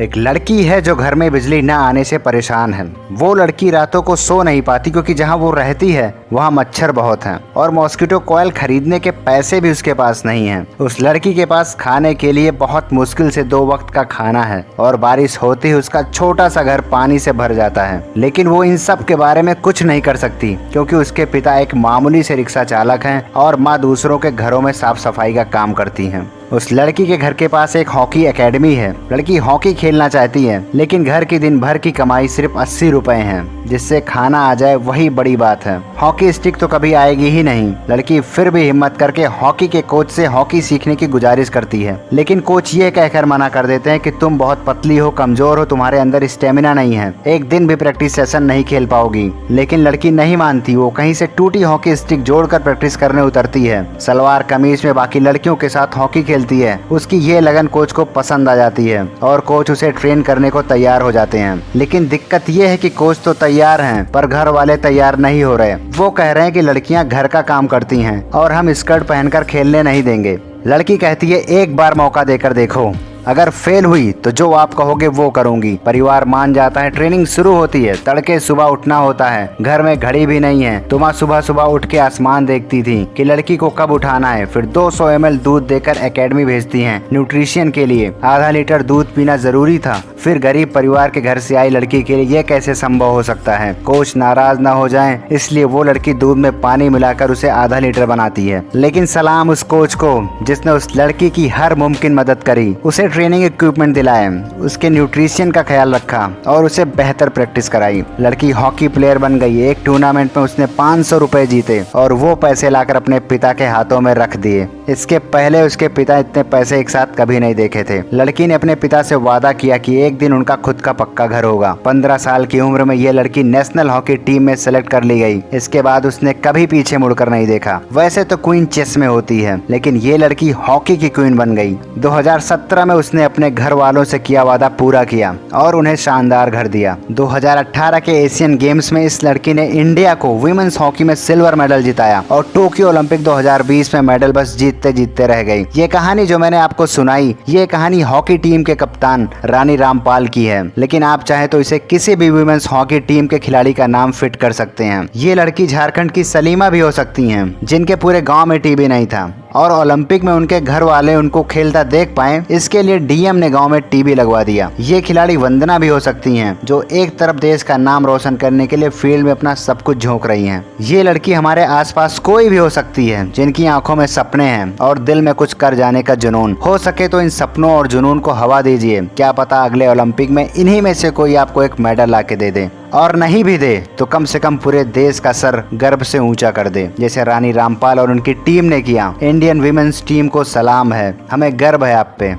एक लड़की है जो घर में बिजली न आने से परेशान है। वो लड़की रातों को सो नहीं पाती क्योंकि जहाँ वो रहती है वहाँ मच्छर बहुत हैं और मॉस्किटो कॉइल खरीदने के पैसे भी उसके पास नहीं हैं। उस लड़की के पास खाने के लिए बहुत मुश्किल से 2 वक्त का खाना है और बारिश होते ही उसका छोटा सा घर पानी से भर जाता है। लेकिन वो इन सब के बारे में कुछ नहीं कर सकती क्योंकि उसके पिता एक मामूली से रिक्शा चालक हैं और माँ दूसरों के घरों में साफ सफाई का काम करती हैं। उस लड़की के घर के पास एक हॉकी एकेडमी है। लड़की हॉकी खेलना चाहती है लेकिन घर की दिन भर की कमाई सिर्फ 80 रुपए हैं, जिससे खाना आ जाए वही बड़ी बात है। हॉकी स्टिक तो कभी आएगी ही नहीं। लड़की फिर भी हिम्मत करके हॉकी के कोच से हॉकी सीखने की गुजारिश करती है, लेकिन कोच ये कहकर मना कर देते हैं कि तुम बहुत पतली हो, कमजोर हो, तुम्हारे अंदर स्टेमिना नहीं है, एक दिन भी प्रैक्टिस सेशन नहीं खेल पाओगी। लेकिन लड़की नहीं मानती। वो कहीं से टूटी हॉकी स्टिक जोड़कर प्रैक्टिस करने उतरती है। सलवार कमीज में बाकी लड़कियों के साथ हॉकी खेलती है। उसकी ये लगन कोच को पसंद आ जाती है और कोच उसे ट्रेन करने को तैयार हो जाते हैं। लेकिन दिक्कत ये है कि कोच तो तैयार हैं पर घर वाले तैयार नहीं हो रहे। वो कह रहे हैं कि लड़कियां घर का काम करती हैं और हम स्कर्ट पहनकर खेलने नहीं देंगे। लड़की कहती है एक बार मौका देकर देखो, अगर फेल हुई तो जो आप कहोगे वो करूंगी। परिवार मान जाता है। ट्रेनिंग शुरू होती है। तड़के सुबह उठना होता है। घर में घड़ी भी नहीं है। तो माँ सुबह सुबह उठ के आसमान देखती थी कि लड़की को कब उठाना है। फिर 200 ml दूध देकर एकेडमी भेजती हैं न्यूट्रिशन के लिए। आधा लीटर दूध पीना जरूरी था। फिर गरीब परिवार के घर से आई लड़की के लिए ये कैसे संभव हो सकता है। कोच नाराज ना हो जाए इसलिए वो लड़की दूध में पानी मिलाकर उसे आधा लीटर बनाती है। लेकिन सलाम उस कोच को जिसने उस लड़की की हर मुमकिन मदद करी, उसे ट्रेनिंग इक्विपमेंट दिलाए, उसके न्यूट्रिशन का ख्याल रखा और उसे बेहतर प्रैक्टिस कराई। लड़की हॉकी प्लेयर बन गई। एक टूर्नामेंट में उसने 500 रुपए जीते और वो पैसे लाकर अपने पिता के हाथों में रख दिए। इसके पहले उसके पिता इतने पैसे एक साथ कभी नहीं देखे थे। लड़की ने अपने पिता से वादा किया कि एक दिन उनका खुद का पक्का घर होगा। 15 साल की उम्र में ये लड़की नेशनल हॉकी टीम में सेलेक्ट कर ली गई। इसके बाद उसने कभी पीछे मुड़कर नहीं देखा। वैसे तो क्वीन चेस में होती है लेकिन ये लड़की हॉकी की क्वीन बन गई। 2017 में उसने अपने घर वालों से किया वादा पूरा किया और उन्हें शानदार घर दिया। 2018 के एशियन गेम्स में इस लड़की ने इंडिया को वुमेन्स हॉकी में सिल्वर मेडल जिताया और टोक्यो ओलंपिक 2020 में मेडल बस जीतते जीतते रह गई। ये कहानी जो मैंने आपको सुनाई, ये कहानी हॉकी टीम के कप्तान रानी रामपाल की है। लेकिन आप चाहे तो इसे किसी भी वुमेन्स हॉकी टीम के खिलाड़ी का नाम फिट कर सकते हैं। ये लड़की झारखंड की सलीमा भी हो सकती हैं, जिनके पूरे गांव में टीवी नहीं था और ओलंपिक में उनके घर वाले उनको खेलता देख पाए, इसके लिए डीएम ने गांव में टीवी लगवा दिया। ये खिलाड़ी वंदना भी हो सकती हैं, जो एक तरफ देश का नाम रोशन करने के लिए फील्ड में अपना सब कुछ झोंक रही हैं। ये लड़की हमारे आसपास कोई भी हो सकती है जिनकी आंखों में सपने हैं और दिल में कुछ कर जाने का जुनून। हो सके तो इन सपनों और जुनून को हवा दीजिए। क्या पता अगले ओलंपिक में इन्हीं में से कोई आपको एक मेडल ला के दे दे, और नहीं भी दे तो कम से कम पूरे देश का सर गर्व से ऊंचा कर दे, जैसे रानी रामपाल और उनकी टीम ने किया। इंडियन विमेन्स टीम को सलाम है। हमें गर्व है आप पे।